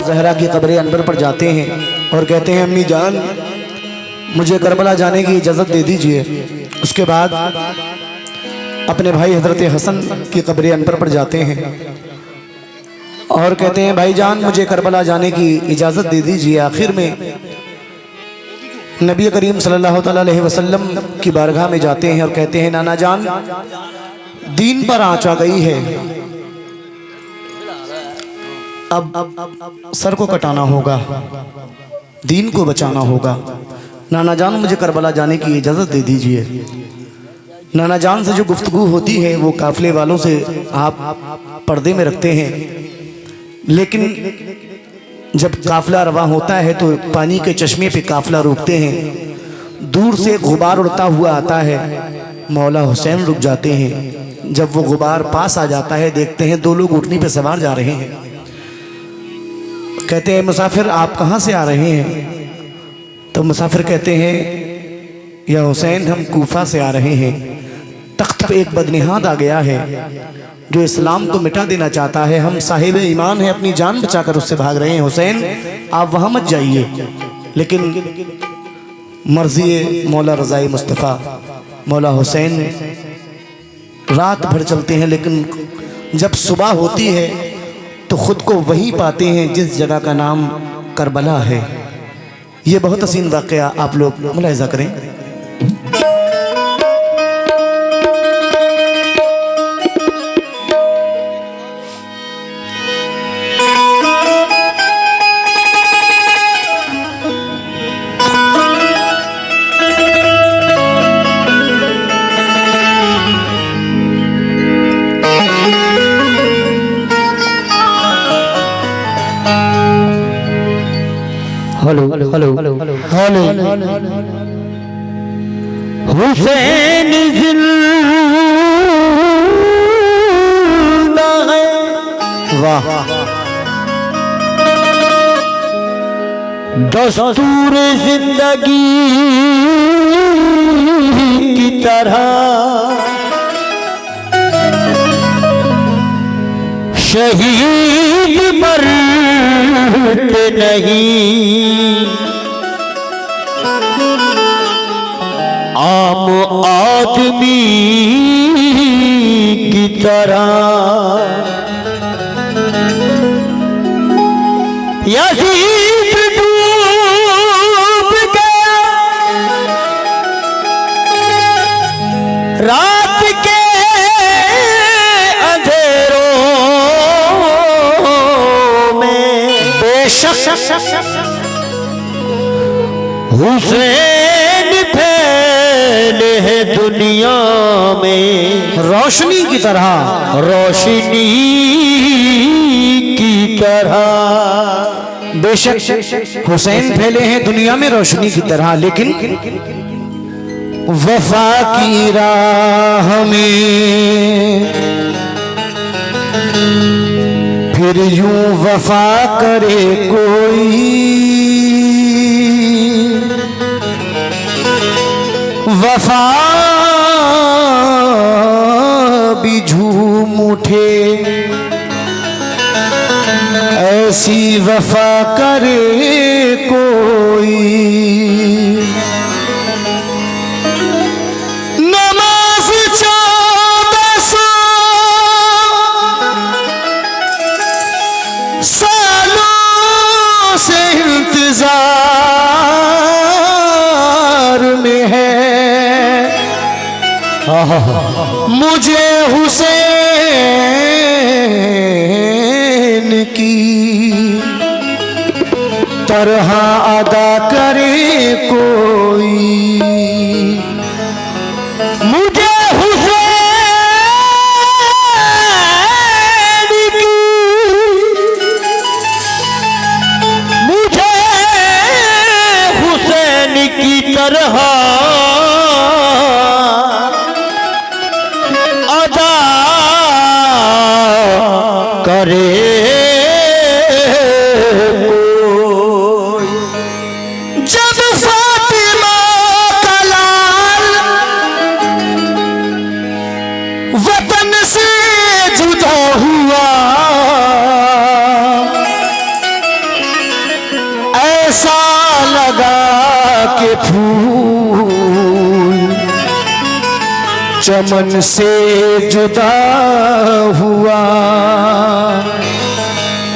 जहरा की कब्र अनवर पर जाते हैं और कहते हैं अम्मी जान मुझे करबला जाने की इजाज़त दे दीजिए। उसके बाद अपने भाई हज़रत हसन की कब्र अनवर पर जाते हैं और कहते हैं भाईजान मुझे करबला जाने की इजाज़त दे दीजिए। आखिर में नबी करीम सल्लल्लाहु अलैहि वसल्लम की बारगाह में जाते हैं और कहते हैं नाना जान दीन पर आँच आ गई है, अब सर को कटाना होगा, दीन को बचाना होगा। नाना जान मुझे करबला जाने की इजाज़त दे दीजिए। नाना जान से जो गुफ्तगू होती है वो काफ़िले वालों से आप पर्दे में रखते हैं, लेकिन जब काफ़िला रवा होता है तो पानी के चश्मे पे काफ़िला रोकते हैं। दूर से गुबार उड़ता हुआ आता है, मौला हुसैन रुक जाते हैं। जब वो गुबार पास आ जाता है देखते हैं दो लोग ऊँटनी पे सवार जा रहे हैं। कहते हैं मुसाफिर आप कहाँ से आ रहे हैं? तो मुसाफिर कहते हैं या हुसैन हम कूफा से आ रहे हैं, तख्त पे एक बदनिहाद आ गया है जो इस्लाम को मिटा देना चाहता है, हम साहिब ईमान हैं, अपनी जान बचाकर उससे भाग रहे हैं। हुसैन आप वहाँ मत जाइए। लेकिन मर्जी मौला रज़ाई मुस्तफ़ा मौला हुसैन रात भर चलते हैं, लेकिन जब सुबह होती है तो ख़ुद को वहीं पाते हैं जिस जगह का नाम करबला है। ये बहुत हसीन वाक़या आप लोग मुलाहिज़ा करें। हेलो हेलो हेलो हुसैन जिंदा है। वाह दस्तूर जिंदगी की तरह शहीद मरते नहीं, आम आदमी की तरह यजीद डूब गया रात के अंधेरों में। बेशक हुसैन फैले है दुनिया में रोशनी की तरह, रोशनी की तरह। बेशक हुसैन फैले हैं दुनिया में रोशनी की तरह, लेकिन वफा की राह में फिर यूं वफा करे कोई, वफा भी झूम उठे ऐसी वफा करे कोई। नमाज 1400 सालों से इंतजार में है, मुझे हुसैन की तरह अदा करे कोई। मुझे हुसैन की, मुझे हुसैन की तरह करे कोई। जब फातिमा का लाल वतन से जुदा हुआ, ऐसा लगा के फूल चमन से जुदा हुआ।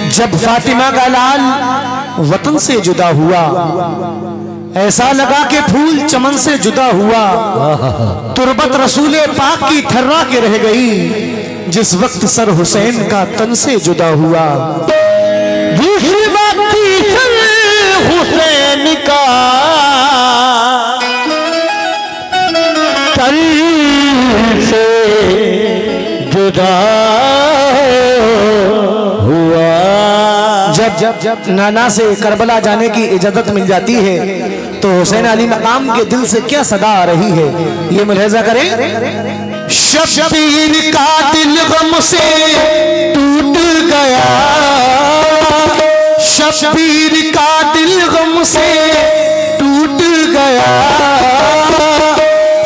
जब फातिमा का लाल वतन से जुदा हुआ, ऐसा लगा कि फूल चमन से जुदा हुआ। तुरबत रसूले पाक की थर्रा के रह गई जिस वक्त सर हुसैन का तन से जुदा हुआ। हुसैन का तन से जुदा हुआ। जब नाना से करबला जाने की इजाजत मिल जाती है तो हुसैन अली मकाम के दिल से क्या सदा आ रही है, ये मुलाहिजा करें। शब्बीर का दिल गम से टूट गया, शब्बीर का दिल गम से टूट गया,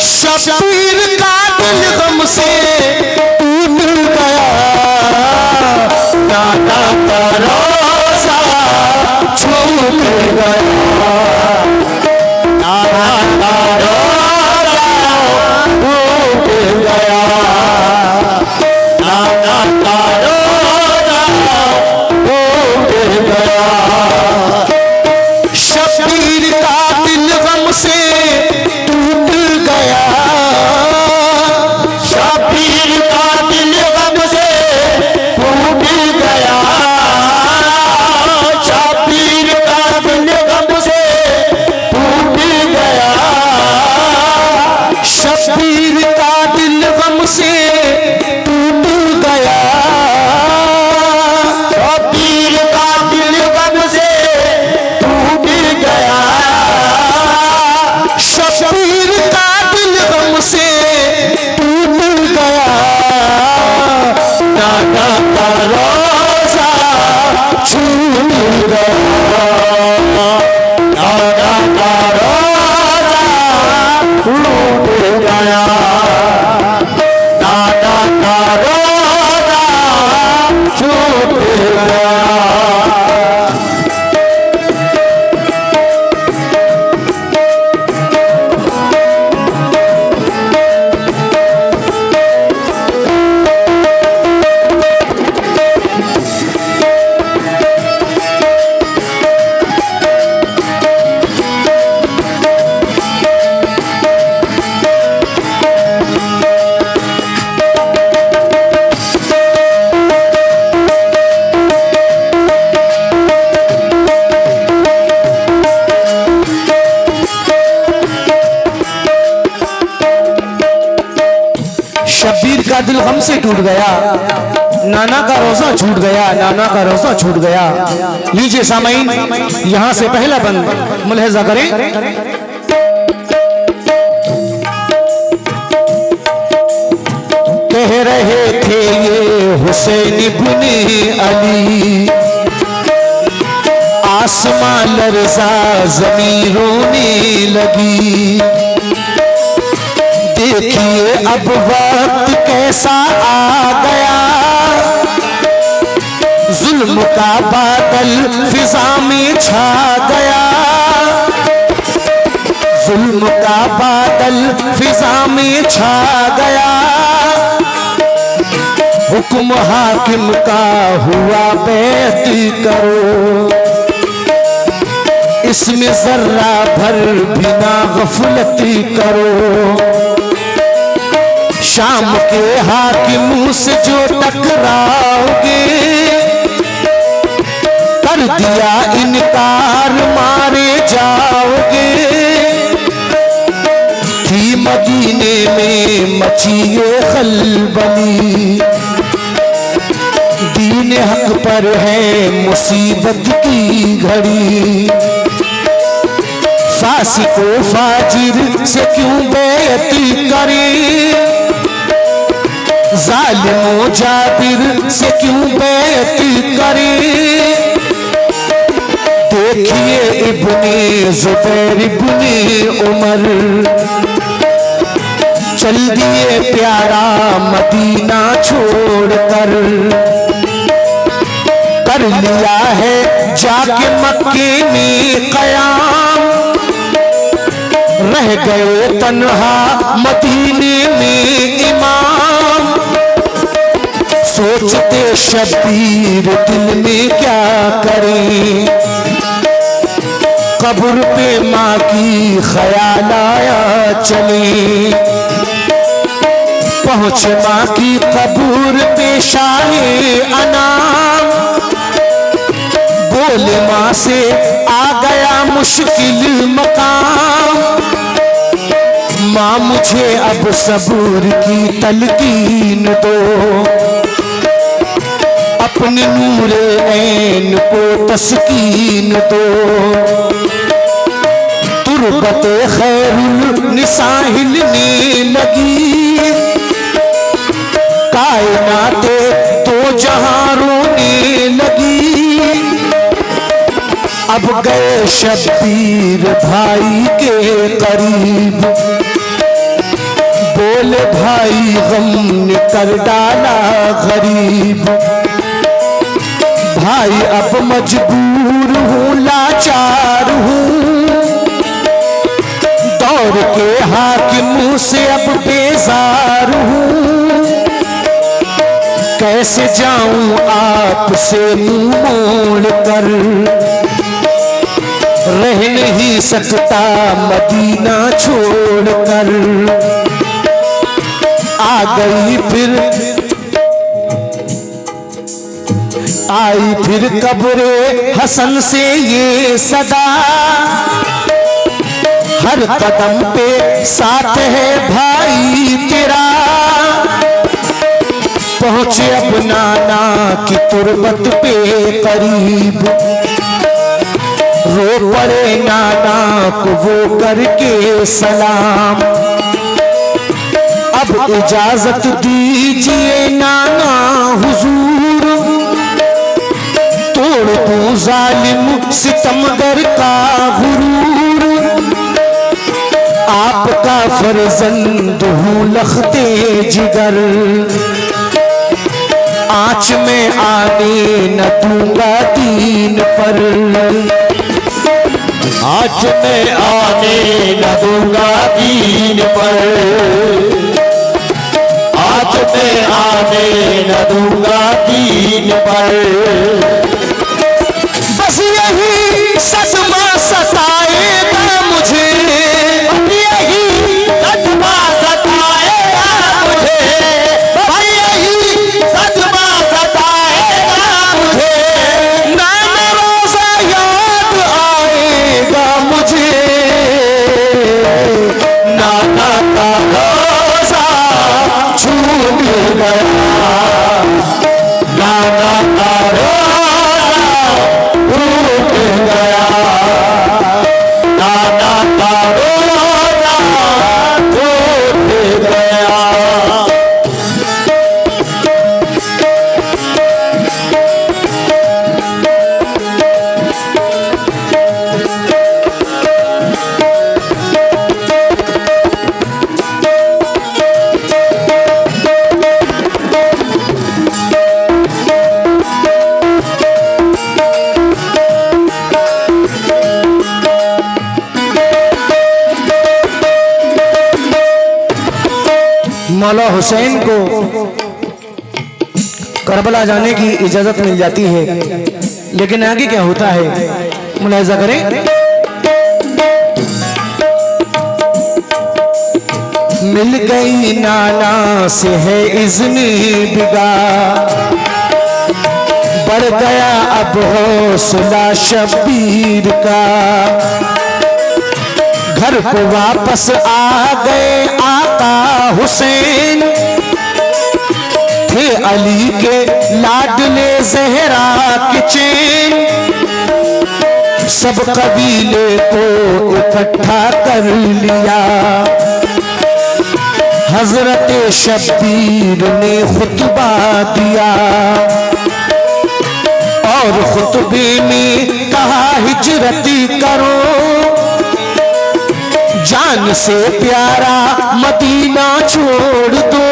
शब्बीर का दिल गम से टूट गया। नाना का रोज़ा छूट गया, नाना का रोज़ा टूट गया, नाना का रोज़ा टूट गया। शब्बीर का दिल गम से टूट गया, शब्बीर का दिल गम से टूट गया, शब्बीर का दिल गम से टूट गया, शब्बीर का दिल गम से टूट गया, शब्बीर का दिल गम से टूट गया, शब्बीर का दिल गम से टूट गया। नाना का रोज़ा छूट गया, नाना का रोज़ा छूट गया, नाना का रोज़ा छूट गया। शब्बीर का दिल गम से टूट गया, नाना का रोज़ा छूट गया, नाना का रोज़ा छूट गया। लीजिए सामईन, यहां से पहला बंद मुलाहिजा करें। कह रहे थे ये हुसैन इब्ने अली, आसमां लरज़ा ज़मीं रोने लगी। देखिए अब वक्त कैसा आ गया, जुल्म का बादल फिजा में छा गया, जुल्म का बादल फिजा में छा गया। हुक्म हाकिम का हुआ बैत करो, इसमें जर्रा भर भी ना गफलत करो। शाम के हाकिम से जो टकराओगे, कर दिया इनकार मारे जाओगे। थी मदीने में मची ये खलबली, दीन हक पर है मुसीबत की घड़ी। फासिको फाजिर से क्यों बैत करे, जालिमो जाबिर से क्यों बैत करे। देखिए इब्ने ज़ुबैर इब्ने उमर चल दिए प्यारा मदीना छोड़कर। कर लिया है जाके मक्के में कयाम, रह गए तन्हा मदीने में इमाम। सोचते शब्बीर दिल में क्या करें, कब्र पे माँ की ख्याल आया चले। पहुँच माँ की कब्र पे शाहे अनाम, बोले माँ से आ गया मुश्किल मकाम। माँ मुझे अब सब्र की तलकीन दो, अपने नूरे ऐन को तस्कीन दो। तुरबत खैरुल निसा हिलने लगी, कायनाते तो जहां रोने लगी। अब गए शब्बीर भाई के करीब, बोले भाई गम ने कर डाला गरीब। भाई अब मजबूर हूँ लाचार हूँ, दौर के हाकिम से अब बेजार हूँ। कैसे जाऊं आपसे मुंह मोड़ कर, रह नहीं सकता मदीना छोड़कर। आ गई फिर आई फिर कब्रे हसन से ये सदा, हर कदम पे साथ है भाई तेरा। पहुंचे अब नाना की तुरबत पे करीब, रो पड़े नाना को वो करके सलाम। अब इजाजत दीजिए नाना हुजूर, तोड़ दूं जालिम सितमगर का गुरूर। आपका फर्जंद हूँ लखते जिगर, आँच में आने न दूंगा दीन पर। आँच में आने न दूंगा दीन पर, आँच में आने न दूंगा दीन पर। बस यही सदमा सताएगा मुझे, यही सदमा सताएगा मुझे, यही सदमा सताएगा मुझे। नाना रोज़ा याद आएगा मुझे, नाना का रोज़ा छूट गया, नाना का रोज़ा टूट गया, नाना का रोज़ा टूट गया। मौला हुसैन को करबला जाने की इजाजत मिल जाती है, लेकिन आगे क्या होता है मुलाहिजा करें। मिल गई नाना से है इज़्ने बिगा, बढ़ गया अब हौसला शब्बीर का। घर को वापस आ गए आका हुसैन, थे अली के लाडले ज़हरा के चैन। सब कबीले को इकट्ठा कर लिया, हजरत शब्बीर ने खुतबा दिया। और खुतबे में कहा हिजरती करो, जान से प्यारा मदीना छोड़ दो।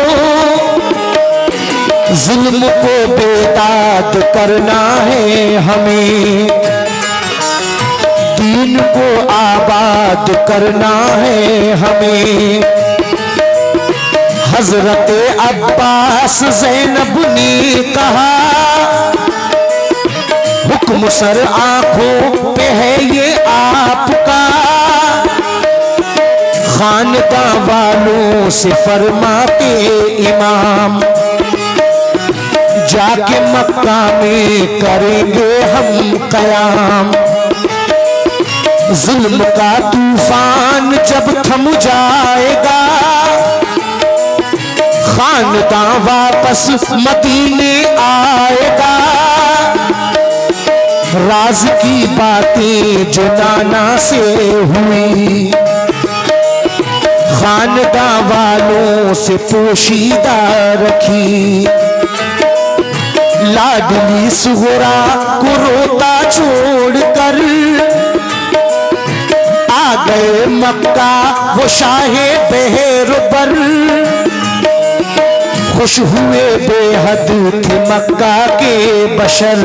जुल्म को बेदाद करना है हमें, दीन को आबाद करना है हमें। हजरत अब्बास ज़ैनब ने कहा, हुक्म सर आंखों पे है ये आपका, खानदां वालों से फरमाते इमाम, जाके मक्का में करेंगे हम कयाम। जुल्म का तूफान जब थम जाएगा, खानदां वापस मदीने आएगा। राज की बातें जो नाना से हुई, खानदां वालों से पोशीदा रखी। लाडली सुगरा को रोता छोड़कर आ गए मक्का वो शाहे बेहरबर। खुश हुए बेहद थे मक्का के बशर,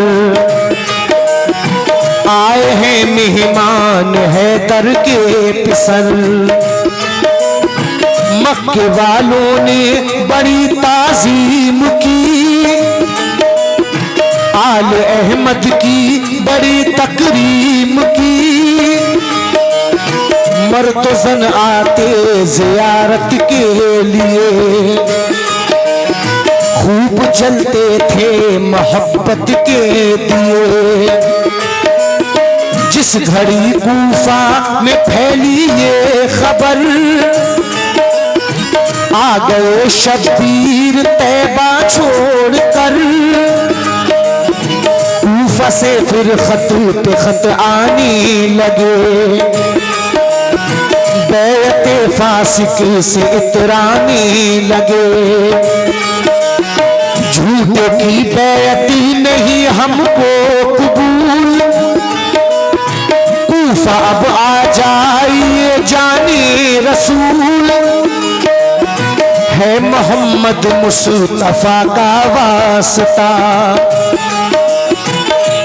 आए हैं मेहमान हैदर के पिसर। मक्के वालों ने बड़ी ताजीम की, आल अहमद की बड़ी तकरीम की। मर्द जन आते जियारत के लिए, खूब जलते थे मोहब्बत के दिए। जिस घड़ी कूफा में फैली ये खबर, आ गए शब्बीर तैबा छोड़कर। कूफा से फिर खत पे खत आने लगे, बैअते फासिक से इतराने लगे। झूठे की बैअती नहीं हमको कबूल, कूफा अब आ जाइए जाने रसूल। है मोहम्मद मुस्तफा का वास्ता,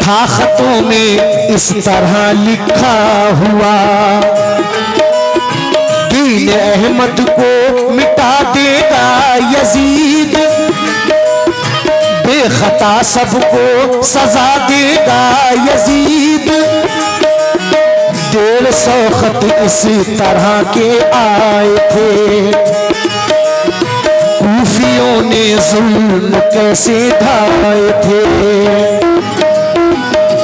था खतों में इस तरह लिखा हुआ। दीन अहमद को मिटा देगा यजीद, बेखता सबको सजा देगा यजीद। 150 खत इसी तरह के आए थे, कूफियों ने जुल्म कैसे ढाए थे।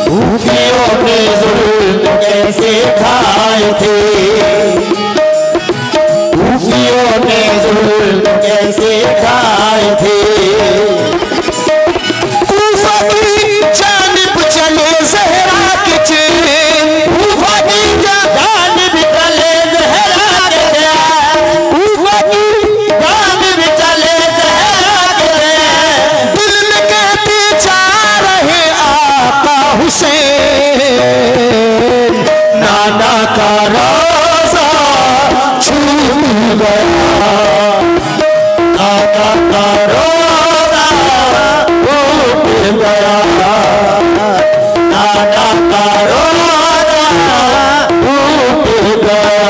कूफियों ने जुल्म कैसे ढाए थे, कूफियों ने जुल्म कैसे ढाए थे। कूफा की जानिब चले ज़हरा के चेन, कूफा की जानिब चले ज़हरा के चेन, कूफा की जानिब चले ज़हरा के चेन। दिल में कहते जा रहे आका हुसैन, नाना का रोज़ा छूट गया, नाना का रोज़ा छूट गया, नाना का रोज़ा छूट गया।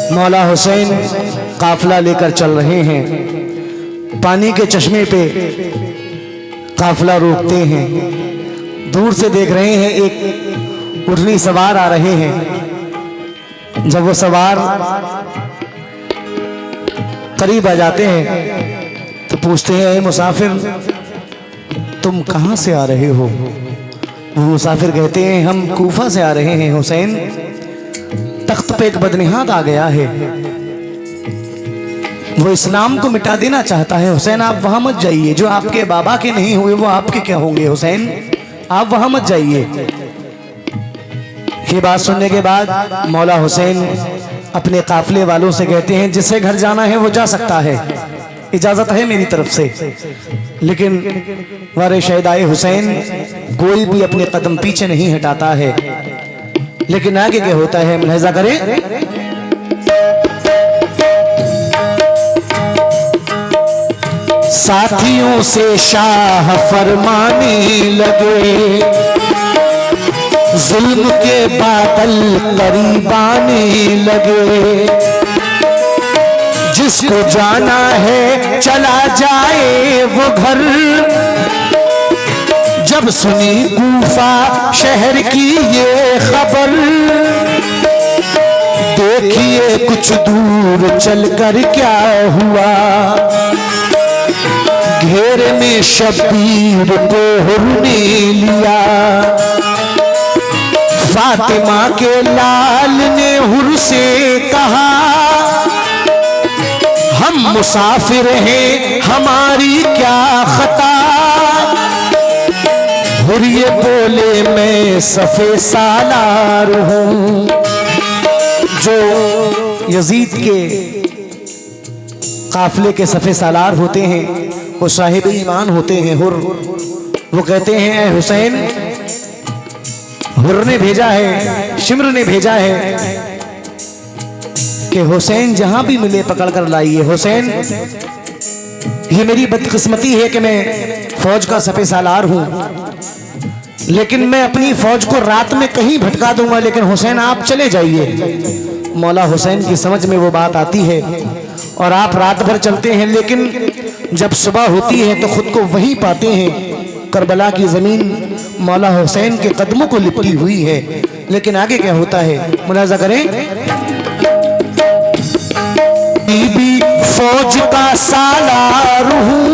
मौला हुसैन काफिला लेकर चल रहे हैं, पानी के चश्मे पे काफिला रोकते हैं। दूर से देख रहे हैं एक उठनी सवार आ रहे हैं। जब वो सवार करीब आ जाते हैं तो पूछते हैं, ए मुसाफिर तुम कहाँ से आ रहे हो? वो मुसाफिर कहते हैं, हम कूफा से आ रहे हैं हुसैन, तख्त पे एक बदनिहाद आ गया है, वो इस्लाम को मिटा देना चाहता है। हुसैन आप वहां मत जाइए, जो आपके बाबा के नहीं हुए वो आपके क्या होंगे? हुसैन आप वहां मत जाइए। ये बात सुनने के बाद मौला हुसैन अपने काफिले वालों से कहते हैं जिसे घर जाना है वो जा सकता है, इजाजत है मेरी तरफ से, लेकिन वारे शहदाए हुसैन कोई भी अपने कदम पीछे नहीं हटाता है। लेकिन आगे क्या होता है मुलाहिजा करें। साथियों से शाह फरमाने लगे, जुल्म के बादल करीब आने लगे, जिसको जाना है चला जाए वो घर। जब सुनी कूफा शहर की ये खबर, देखिए कुछ दूर चलकर क्या हुआ, घेरे में शब्बीर को हुर ने लिया। फातिमा के लाल ने हुर से कहा, हम मुसाफिर हैं हमारी क्या खता। हुर ये बोले मैं सफे सालार हूं। जो यजीद के काफिले के सफे सालार होते हैं वो साहिब ईमान होते हैं हुर। वो कहते हैं ऐ हुसैन, हुर ने भेजा है, शिम्र ने भेजा है कि हुसैन जहां भी मिले पकड़ कर लाइए। हुसैन, ये मेरी बदकिस्मती है कि मैं फौज का सफे सालार हूं, लेकिन मैं अपनी फौज को रात में कहीं भटका दूंगा, लेकिन हुसैन आप चले जाइए। मौला हुसैन की समझ में वो बात आती है और आप रात भर चलते हैं, लेकिन जब सुबह होती है तो खुद को वहीं पाते हैं। करबला की जमीन मौला हुसैन के कदमों को लिपटी हुई है। लेकिन आगे क्या होता है मुलाजा करें। बीबी फौज का सालार हूं,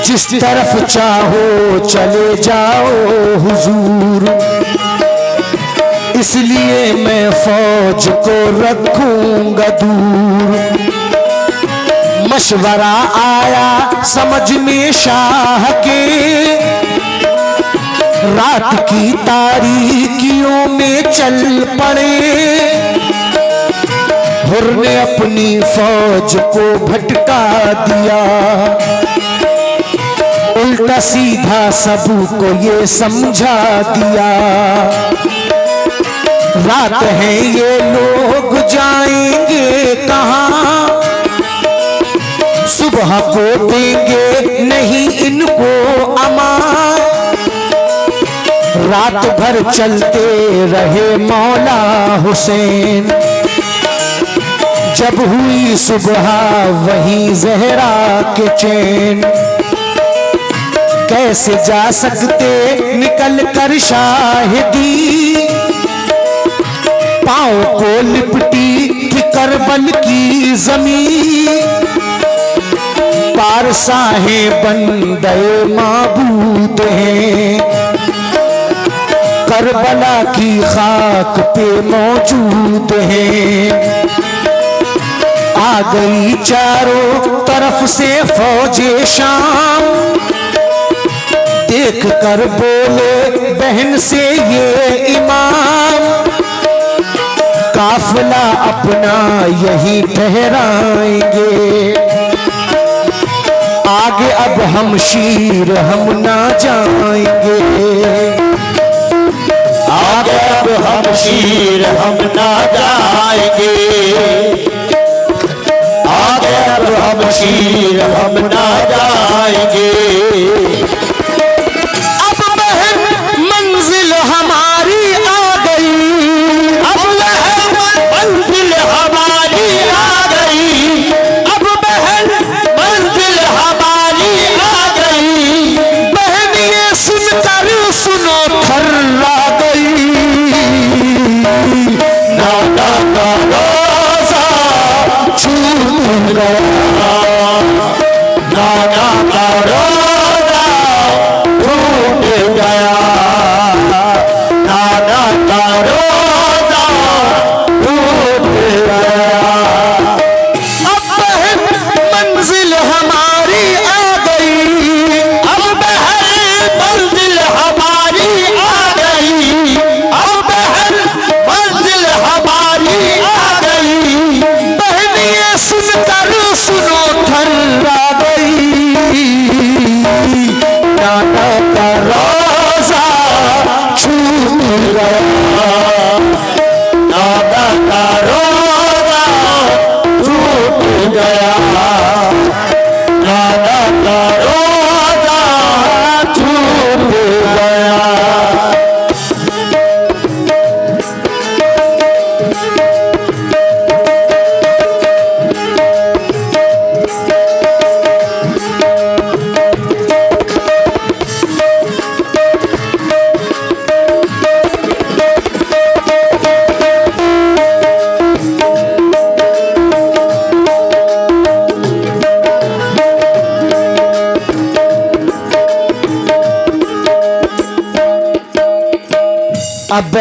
जिस तरफ चाहो चले जाओ हुजूर, इसलिए मैं फौज को रखूंगा दूर। मशवरा आया समझ में शाह के, रात की तारीकियों में चल पड़े। हुर ने अपनी फौज को भटका दिया, उल्टा सीधा सबको ये समझा दिया। रात है ये लोग जाएंगे कहां, सुबह को देंगे नहीं इनको अमान। रात भर चलते रहे मौला हुसैन, जब हुई सुबह वहीं जहरा के चैन। कैसे जा सकते निकल कर शाहिदी, पांव को लिपटी थी करबल की जमीन। पारसाहे बंदे माबूद हैं, करबला की खाक पे मौजूद हैं। आ गई चारों तरफ से फौजे शाम, देख कर बोले बहन से ये इमाम। काफिला अपना यही ठहराएंगे, आगे अब हम शीर हम ना जाएंगे। आगे अब हम शीर हम ना जाएंगे, आगे अब हम शीर हम ना जाएंगे। अब बहन मंजिल हमारी आ गई, अब मंजिल हमारी आ गई, अब बहन मंजिल हमारी आ गई। बहन ये सुनकर सुनो थर्रा गई। नाना का रोजा छूट गया, नाना का रोजा टूट गया, नाना का रोजा टूट गया। अब बहन मंजिल हमारी आ गई, अब बहन मंजिल हमारी आ गई,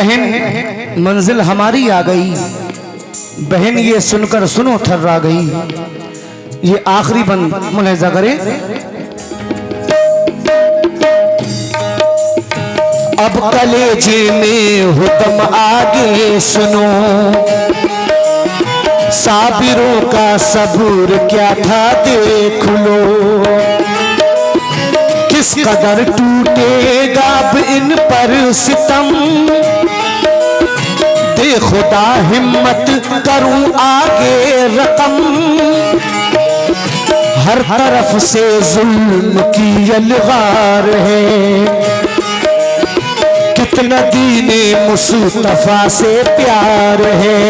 बहन मंजिल हमारी आ गई, बहन ये सुनकर सुनो थर्रा गई। ये आखिरी बंद मुलाहिजा करें। अब कलेजे में हो तुम आगे सुनो, साबिरों का सबूर क्या था देख लो। किस कदर टूटेगा अब इन पर सितम, दे खुदा हिम्मत करूं आगे रकम। हर तरफ से जुल्म की यलगार है, कितना दीने मुस्तफा से प्यार है।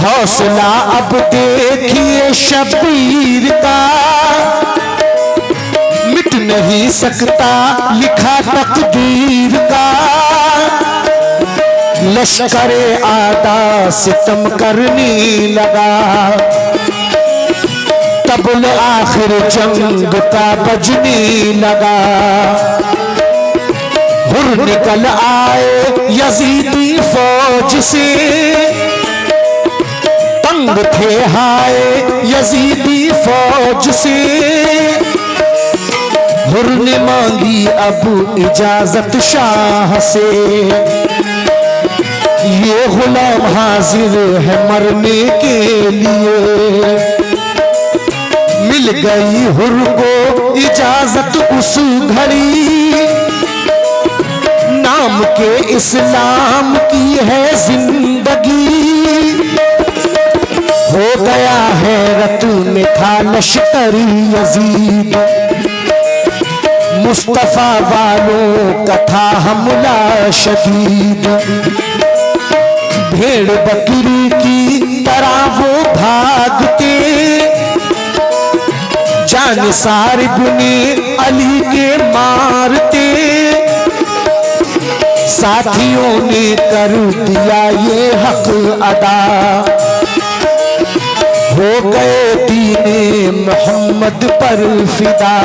हौसला अब देखिए शब्बीर का, मिट नहीं सकता लिखा तकदीर का। लश्करे आदा सितम करने लगा, तबल आखिर जंग का बजने लगा। हुर निकल आए यजीदी फौज से, तंग थे हाय यजीदी फौज से। हुर ने मांगी अब इजाजत शाह से, ये गुलाम हाजिर है मरने के लिए। मिल गई हुर को इजाजत उस घड़ी, नाम के इस्लाम की है जिंदगी। हो गया हैरत में था लश्करी यजीद, मुस्तफा वालों का था हमला शदीद। भेड़ बकरी की तरह वो भागते, जान सारिब ने अली के मारते। साथियों ने कर दिया ये हक अदा, हो गए दीने मोहम्मद पर फिदा।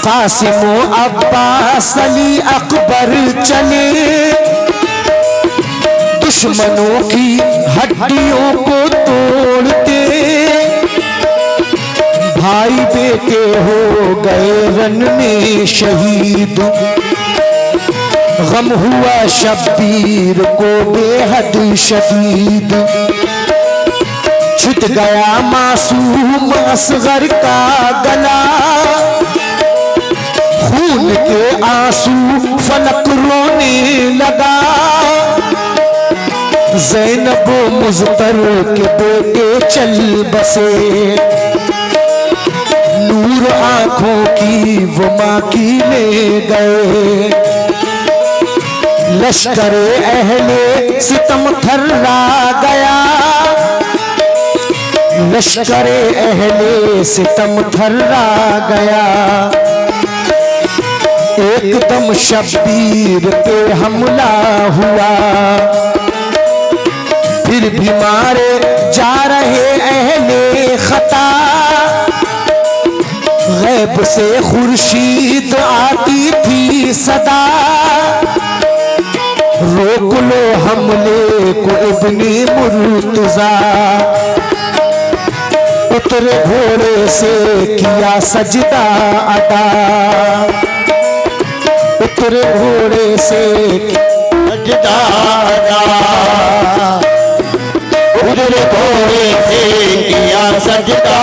कासिम अब्बास अली अकबर चले, दुश्मनों की हड्डियों को तोड़ते। भाई बेटे हो गए रन में शहीद, गम हुआ शब्बीर को बेहद शदीद। छूट गया मासूम असगर का गला, खून के आंसू फलक रोने लगा। ज़ैनब मुज़्तर के बेटे चल बसे, नूर आंखों की वो माँ की ले गए। लश्कर अहले सितम थर्रा गया, लश्कर अहले सितम थर्रा गया। एकदम शब्बीर पे हमला हुआ, फिर भी मारे जा रहे अहले खता। गैब से खुर्शीद आती थी सदा, रोक लो हमले को इब्ने मुर्तजा। उतरे घोड़े से किया सजदा अदा, उतरे घोड़े से सजदा अदा। उतरे घोड़े से किया सजदा